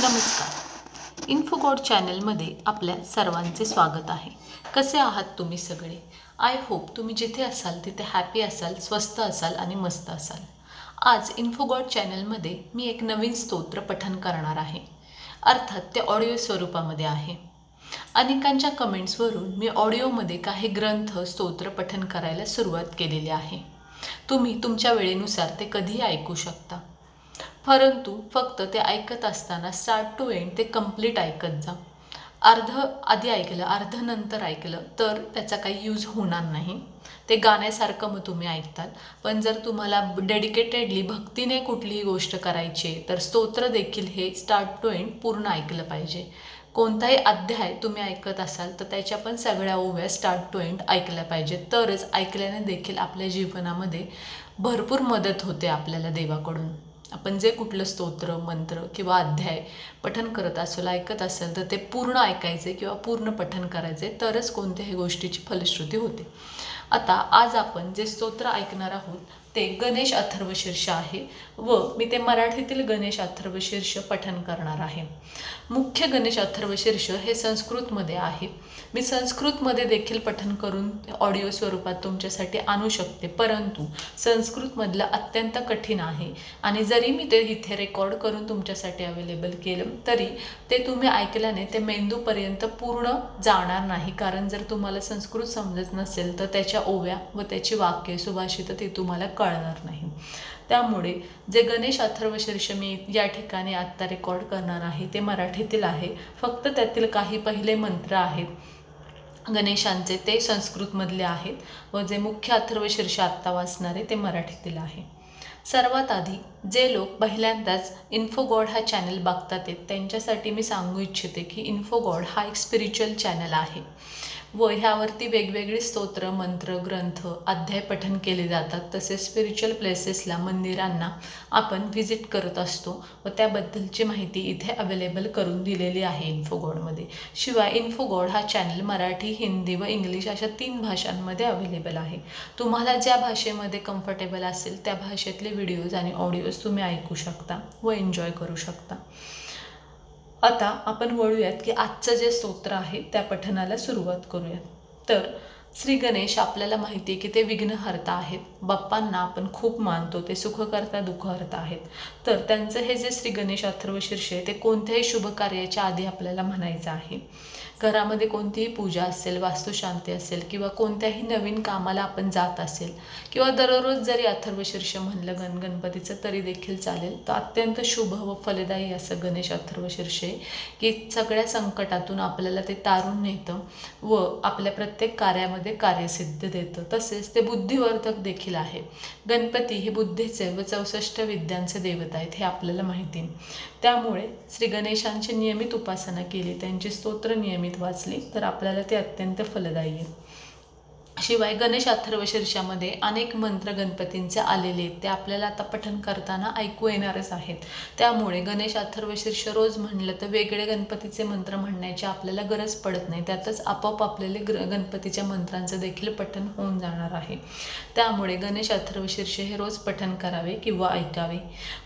नमस्कार. इन्फोगॉड चॅनलमध्ये आपल्या सर्वांचे स्वागत आहे. कसे आहात तुम्ही सगळे? आय होप तुम्ही जिथे असाल तिथे हॅपी असाल, स्वस्थ असाल आणि मस्त असाल. आज इन्फोगॉड चॅनलमध्ये मी एक नवीन स्तोत्र पठण करणार आहे. अर्थात ते ऑडिओ स्वरूपामध्ये आहे. अनेकांच्या कमेंट्सवरून मी ऑडिओमध्ये काही ग्रंथ स्तोत्र पठण करायला सुरुवात केलेली आहे. तुम्ही तुमच्या वेळेनुसार ते कधीही ऐकू शकता. परंतु फक्त ते ऐकत असताना स्टार्ट टू एंड ते कंप्लीट ऐकत जा. अर्ध आधी ऐकलं, अर्ध नंतर ऐकलं तर त्याचा काही यूज होणार नाही. ते गाण्यासारखं मग तुम्ही ऐकताल. पण जर तुम्हाला डेडिकेटेडली भक्तीने कुठलीही गोष्ट करायची आहे तर स्तोत्र देखील हे स्टार्ट टू एंड पूर्ण ऐकलं पाहिजे. कोणताही अध्याय तुम्ही ऐकत असाल तर त्याच्या पण सगळ्या ओव्या स्टार्ट टू एंड ऐकल्या पाहिजेत. तरच ऐकल्याने देखील आपल्या जीवनामध्ये भरपूर मदत होते आपल्याला देवाकडून. आपण जे कुठलं स्तोत्र, मंत्र किंवा अध्याय पठण करत असेल, ऐकत असेल तर ते पूर्ण ऐकायचे किंवा पूर्ण पठण करायचे, तरच कोणत्याही गोष्टीची फलश्रुती होते. आता आज आपण जे स्तोत्र ऐकणार आहोत ते गणेश अथर्वशीर्ष आहे व मी ते मराठीतील गणेश अथर्वशीर्ष पठण करणार आहे. मुख्य गणेश अथर्वशीर्ष हे संस्कृतमध्ये आहे. मी संस्कृतमध्ये देखील पठण करून ऑडिओ स्वरूपात तुमच्यासाठी आणू शकते, परंतु संस्कृतमधलं अत्यंत कठीण आहे आणि जरी मी ते इथे रेकॉर्ड करून तुमच्यासाठी अवेलेबल केलं तरी ते तुम्ही ऐकल्याने ते मेंदूपर्यंत पूर्ण जाणार नाही. कारण जर तुम्हाला संस्कृत समजत नसेल तर त्याच्या ओव्या व त्याची वाक्ये, सुभाषित ती तुम्हाला कळणार नाही. त्यामुळे जे गणेश अथर्वशीर्ष मी या ठिकाणी आत्ता रेकॉर्ड करणार आहे ते मराठीतील आहे. फक्त त्यातील काही पहिले मंत्र आहेत गणेशांचे ते संस्कृतमधले आहेत व जे मुख्य अथर्वशीर्ष आत्ता वाचणारे ते मराठीतील आहे. सर्वात आधी जे लोक पहिल्यांदाच इन्फोगॉड हा चॅनल बघतात त्यांच्यासाठी मी सांगू इच्छिते की इन्फोगॉड हा एक स्पिरिच्युअल चॅनल आहे व ह्यावरती वेगवेगळे स्तोत्र, मंत्र, ग्रंथ, अध्याय पठण केले जातात. तसेच स्पिरिच्युअल प्लेसेसला, मंदिरांना आपण व्हिजिट करत असतो व त्याबद्दलची माहिती इथे अवेलेबल करून दिलेली आहे इन्फोगॉडमध्ये. शिवाय इन्फोगॉड हा चॅनल मराठी, हिंदी व इंग्लिश अशा 3 भाषांमध्ये अवेलेबल आहे. तुम्हाला ज्या भाषेमध्ये कम्फर्टेबल असेल त्या भाषेतले व्हिडिओज आणि ऑडिओज तुम्ही ऐकू शकता व एन्जॉय करू शकता. आता आपण वळूयात की आजचं जे स्तोत्र आहे त्या पठणाला सुरुवात करूयात. तर श्री गणेश आपल्याला माहिती आहे की ते विघ्नहर्ता आहेत. बाप्पांना आपण खूप मानतो, ते सुखकर्ता, दुःखहर्ता आहेत. तर त्यांचं हे जे श्री गणेश अथर्वशीर्ष आहे ते कोणत्याही शुभ कार्याच्या आधी आपल्याला म्हणायचं आहे. घरामध्ये कोणतीही पूजा असेल, वास्तुशांती असेल किंवा कोणत्याही नवीन कामाला आपण जात असेल किंवा दररोज जरी अथर्वशीर्ष म्हणलं गणपतीचं तरी देखील चालेल. तर अत्यंत शुभ व फलदायी असं गणेश अथर्वशीर्ष आहे की सगळ्या संकटातून आपल्याला ते तारून नेतं व आपल्या प्रत्येक कार्यामध्ये कार्यसिद्ध देतं. तसेच ते बुद्धिवर्धक देखील आहे. गणपती हे बुद्धीचे व 64 विद्यांचे देवता आहेत हे आपल्याला माहिती आहे. त्यामुळे श्री गणेशांची नियमित उपासना केली, त्यांची स्तोत्र नियमित वाचली तर आपल्याला ते अत्यंत फलदायी आहे. शिवाय गणेश अथर्वशीर्षामध्ये अनेक मंत्र गणपतींचे आलेले आहेत, ते आपल्याला आता पठण करताना ऐकू येणारच आहेत. त्यामुळे गणेश अथर्वशीर्ष रोज म्हणलं तर वेगळे गणपतीचे मंत्र म्हणण्याची आपल्याला गरज पडत नाही. त्यातच आपोआप आपल्याला गणपतीच्या मंत्रांचं देखील पठण होऊन जाणार आहे. त्यामुळे गणेश अथर्वशीर्ष हे रोज पठण करावे किंवा ऐकावे.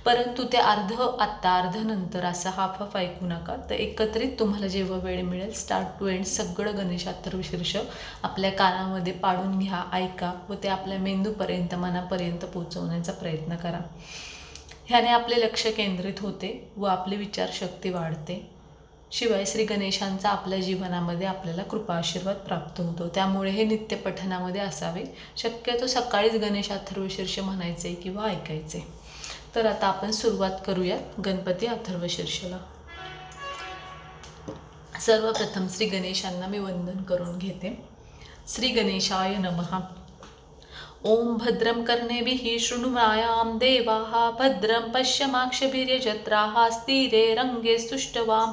परंतु ते आत्ता अर्ध नंतर असं हाफ ऐकू नका. तर एकत्रित तुम्हाला जेव्हा वेळ मिळेल स्टार्ट टू एंड सगळं गणेश अथर्वशीर्ष आपल्या कानामध्ये पाडून घ्या, ऐका व ते आपल्या मेंदूपर्यंत, मनापर्यंत पोहोचवण्याचा प्रयत्न करा. ह्याने आपले लक्ष केंद्रित होते व आपली विचारशक्ती वाढते. शिवाय श्री गणेशांचा आपल्या जीवनामध्ये आपल्याला कृपा आशीर्वाद प्राप्त होतो. त्यामुळे हे नित्य पठणामध्ये असावे. शक्यतो सकाळीच गणेश अथर्वशीर्ष म्हणायचे किंवा ऐकायचे. तर आता आपण सुरुवात करूया गणपती अथर्वशीर्षला. सर्वप्रथम श्री गणेशांना मी वंदन करून घेते. श्री गणेशाय नमः. ओम भद्रं कर्णेभिः शृणुयाम देवाः भद्रं पश्यमाक्षभिर्यजत्राः स्थिरे रंगे स्तुष्टवां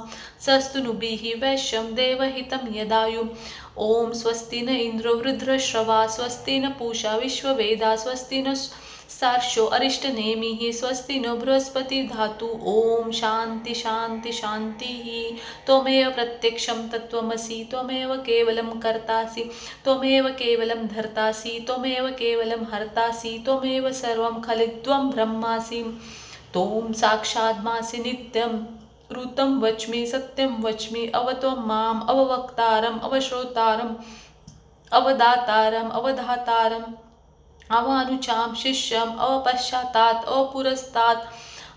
सस्तनुभिः वैश्यं देवहितं यदायु. ओम स्वस्ति न इंद्रो वृद्धश्रवा स्वस्ति न पूषा विश्ववेदा स्वस्ति न सार्षो अरिष्टनेमिः स्वस्ति नो बृहस्पति धातु. ओम शांति शांति शांति. त्वमेव प्रत्यक्षं तत्त्वमसि त्वमेव केवलं कर्तासि त्वमेव केवलं धर्तासि त्वमेव केवलं हर्तासि त्वमेव सर्वं खलित्वं ब्रह्मासि. त्वं साक्षात् मासि नित्यं ऋतं वच्मि सत्यं वच्मि अवत्वं माम् अववक्तारम् अवश्रोतारम् अवदातारम् अवधातारम् अवानुचां शिष्यम् अवपश्चातात् अपुरस्तात्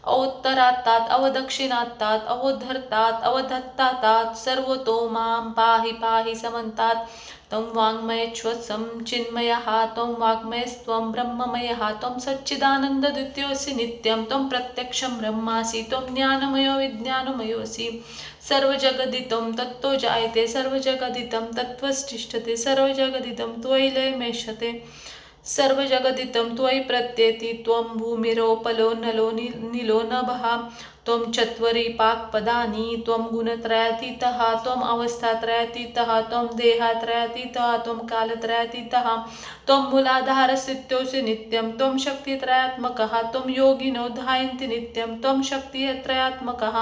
अवोत्तरात्तात् अवदक्षिणात्तात् अवोद्धर्तात् अवधत्तात् सर्वतो मां पाहि पाहि समन्तात् त्वं वाङ्मयच्छ्वत्सं चिन्मयः त्वं वाङ्मयस्त्वं ब्रह्ममयः त्वं सच्चिदानन्दद्वितीयोऽसि नित्यं त्वं प्रत्यक्षं ब्रह्मासि त्वं ज्ञानमयो विज्ञानमयोऽसि सर्वजगदितं तत्तो जायते सर्वजगदितं तत्त्वतिष्ठते सर्वजगदितं त्वयि लयमेष्यते सर्वजगदितं त्वयि प्रत्येति त्वं भूमिरोपलो नलो नीलो नभः त्वं चत्वरि पाक्पदानि त्वं गुणत्रयातीतः त्वम् अवस्थात्रयातीतः त्वं देहात्रयातीतः त्वं कालत्रयातीतः त्वं मूलाधारस्थितोऽसि नित्यं त्वं शक्तित्रयात्मकः त्वं योगिनो ध्यायन्ति नित्यं त्वं शक्तित्रयात्मकः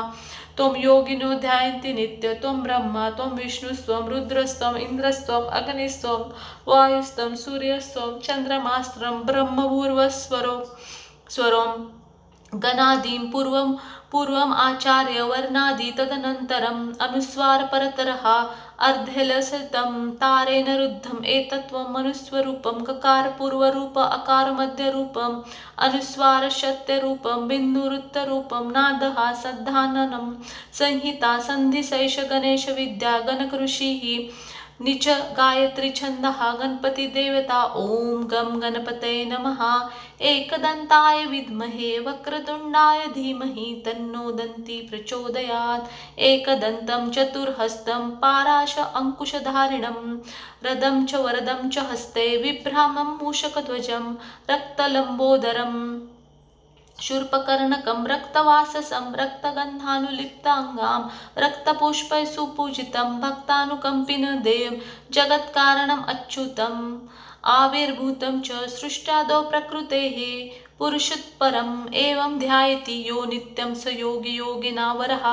त्वं योगिनो ध्यायन्ति नित्य त्वं ब्रह्मा त्वं विष्णुस्त्वं रुद्रस्त्वं इन्द्रस्त्वं अग्निस्त्वं वायुस्त्वं सूर्यस्त्वं चन्द्रमास्त्रं ब्रह्मभूर्वस्वरों गणादीं पूर्वम् आचार्य वर्णादि तदनन्तरम् अनुस्वार परतरः अर्धेलसतं तारेण रुद्धम् एतत्त्वं मनुस्वरूपं ककार पूर्वरूप अकार मध्यरूपम् अनुस्वार शत्यरूपं बिन्दुरुत्तरूपं नादः सद्धाननं संहिता संधिशैष गणेश विद्या गणकऋषिः निच गायत्री छंदः गणपति देवता ओम गम गणपतये नमः एकदंताय विद्महे वक्रतुंडाय धीमहि तन्नो दन्ती प्रचोदयात् एकदन्तं चतुर्हस्तं पाराश अंकुशधारिणं रदं च वरदं च हस्ते विभ्रामं मूषकध्वजं रक्तलंबोदरम् शूर्पकर्णकं रक्तवाससं रक्तगन्धानुलिप्ताङ्गां रक्तपुष्पै सुपूजितं भक्तानुकम्पिनं देवं जगत्कारणम् अच्युतम् आविर्भूतं च सृष्ट्यादौ प्रकृतेः पुरुषोत्परम् एवं ध्यायति यो नित्यं स योगी योगिना वरः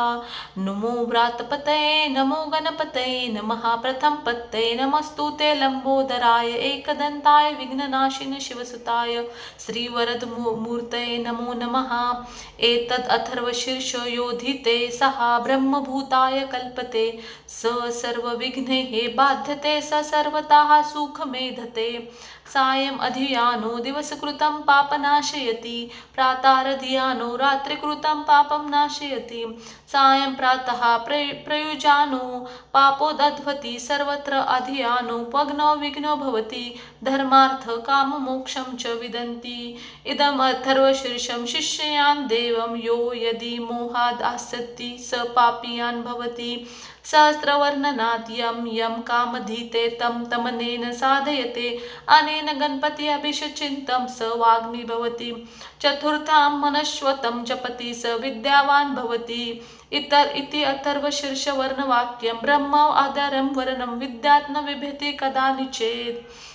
नमो व्रातपतये नमो गणपतये नमः प्रथमपतये नमस्तुते लंबोदराय एकदन्ताय विघ्ननाशिने शिवसुताय श्रीवरदमूर्तये नमो नमः एतद् अथर्वशीर्ष योधिते सः ब्रह्मभूताय कल्पते स सर्वविघ्नैः बाध्यते स सर्वतः सुखमेधते सायम् अधियानो दिवसकृतं पापनाशयति प्रातरधियानो रात्रिकृतं पापं नाशयति सायं प्रातः प्रयुजानो पापोदध्वति सर्वत्र अधियानो पग्नो विघ्नो भवति धर्मार्थ काम मोक्षं च विदन्ति इदम् अथर्वशीर्षं शिष्यान् देवं यो यदि मोहादास्यति स पापीयान् भवति सहस्रवर्णनात् यं कामधीते तं तमनेन साधयते अनेन गणपति अभिषचिन्तं स वाग्मी भवति चतुर्थां मनश्वतं जपति स विद्यावान् भवति इति अथर्वशीर्षवर्णवाक्यं ब्रह्म आधारं वर्णं विद्यात् न बिभ्यति कदाचित्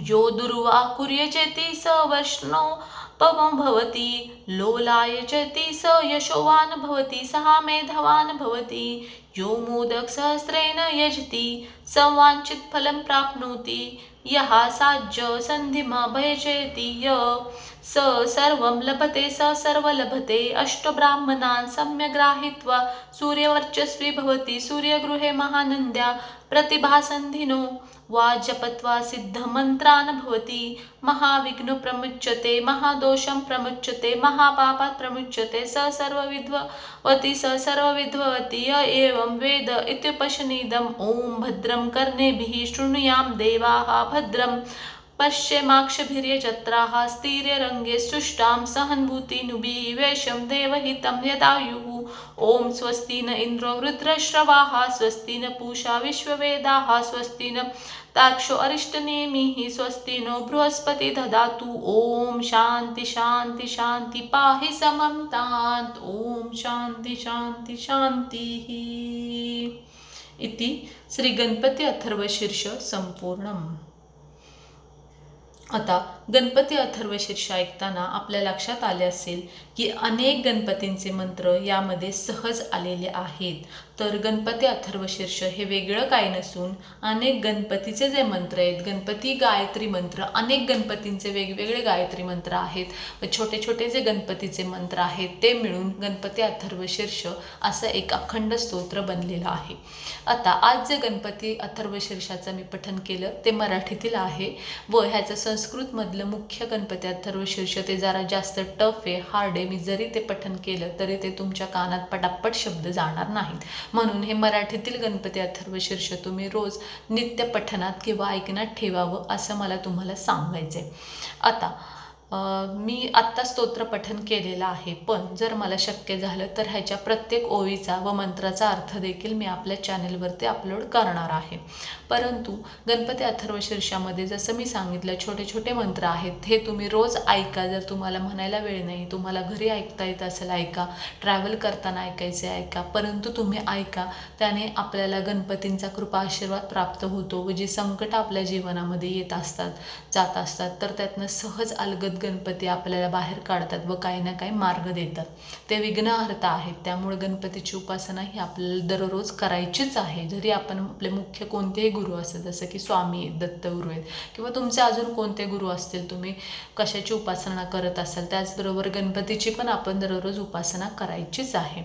यो दुर्वा कुर्यचेति स वैष्णवं भवति लोलायचेति स यशोवान् भवति सः मेधवान् भवति यो मोदकसहस्रेण यजति स वाञ्छित फलं प्राप्नोति यः साज्य सन्धिमा भयचेति य स सर्वं लभते स सर्वलभते अष्टब्राह्मणान् सम्यग् गृहीत्वा सूर्यवर्चस्वी भवति सूर्यगृहे महानन्द्या प्रतिभासन्धिनो वा जपत्वा सिद्धमन्त्रान् भवति महाविघ्नो प्रमुच्यते महादोषं प्रमुच्यते महापापात् प्रमुच्यते स सर्वविद्भवति य एवं वेद इत्युपनिषदम् ॐ भद्रं कर्णेभिः शृणुयाम देवाः भद्रं पश्येमाक्षभिर्यजत्राः स्थिरैरङ्गैः सुष्ठुं सहन्भूतिनुभिः वेशं देवहितं यदायुः ॐ स्वस्ति न इन्द्रो वृत्रश्रवाः स्वस्ति न पूषा विश्ववेदाः स्वस्ति न तार्क्ष्यो अरिष्टनेमिः स्वस्ति नो बृहस्पति ददातु ॐ शान्ति शान्ति शान्ति पाहि समन्तात् ॐ शान्ति शान्ति शान्तिः इति श्री गणपति अथर्वशीर्ष संपूर्णम्। आता गणपती अथर्वशीर्ष ऐकताना आपल्या लक्षात आले असेल की अनेक गणपतींचे मंत्र यामध्ये सहज आलेले आहेत. तर गणपती अथर्वशीर्ष हे वेगळं काही नसून अनेक गणपतीचे जे मंत्र आहेत, गणपती गायत्री मंत्र, अनेक गणपतींचे वेगवेगळे गायत्री मंत्र आहेत व छोटे छोटे जे गणपतीचे मंत्र आहेत ते मिळून गणपती अथर्वशीर्ष असं एक अखंड स्तोत्र बनलेलं आहे. आता आज जे गणपती अथर्वशीर्षाचं मी पठण केलं ते मराठीतील आहे व ह्याचं संस्कृतमधलं मुख्य गणपती अथर्वशीर्ष ते जरा जास्त टफ आहे, हार्ड आहे. मी जरी ते पठण केलं तरी ते तुमच्या कानात पटापट शब्द जाणार नाहीत. म्हणून हे मराठीतील गणपती अथर्वशीर्ष तुम्ही रोज नित्य पठणात किंवा ऐकण्यात ठेवावं असं मला तुम्हाला सांगायचं आहे. आता मी आत्ता स्तोत्र पठण केलेलं आहे, पण जर मला शक्य झालं तर ह्याच्या प्रत्येक ओळीचा व मंत्राचा अर्थ देखील मी आपल्या चॅनलवरती अपलोड करणार आहे. परंतु गणपती अथर्वशीर्षामध्ये जसं मी सांगितलं छोटे छोटे मंत्र आहेत, हे तुम्ही रोज ऐका. जर तुम्हाला म्हणायला वेळ नाही, तुम्हाला घरी ऐकता येत असेल ऐका, ट्रॅव्हल करताना ऐकायचे ऐका, परंतु तुम्ही ऐका. त्याने आपल्याला गणपतींचा कृपा आशीर्वाद प्राप्त होतो व जी संकट आपल्या जीवनामध्ये येत असतात जात असतात तर त्यातनं सहज अलगद गणपती आपल्याला बाहेर काढतात व काही ना काही मार्ग देतात. ते विघ्नहर्ता आहेत. त्यामुळे गणपतीची उपासना ही आपल्याला दररोज करायचीच आहे. जरी आपण आपले मुख्य कोणतेही गुरु असतात, जसं की स्वामी दत्तगुरू आहेत किंवा तुमचे अजून कोणते गुरु असतील, तुम्ही कशाची उपासना करत असाल, त्याचबरोबर गणपतीची पण आपण दररोज उपासना करायचीच आहे.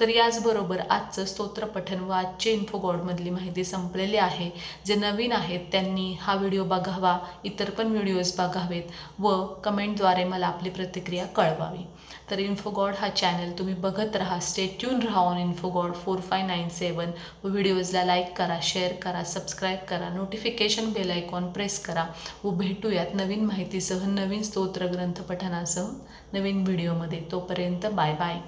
तर याचबरोबर आजचं स्तोत्र पठण व आजचे इन्फोगॉडमधली माहिती संपलेली आहे. जे नवीन आहेत त्यांनी हा व्हिडिओ बघावा, इतर पण व्हिडिओज बघावेत व कमेंटद्वारे मला आपली प्रतिक्रिया कळवावी. तर इन्फोगॉड हा चॅनल तुम्ही बघत राहा. स्टे ट्यून राहा ऑन इन्फोगॉड 4597 व व्हिडिओजला लाईक करा, शेअर करा, सबस्क्राईब करा, नोटिफिकेशन बेल आयकॉन प्रेस करा व भेटूयात नवीन माहितीसह, नवीन स्तोत्र ग्रंथ पठणासह नवीन व्हिडिओमध्ये. तोपर्यंत बाय बाय.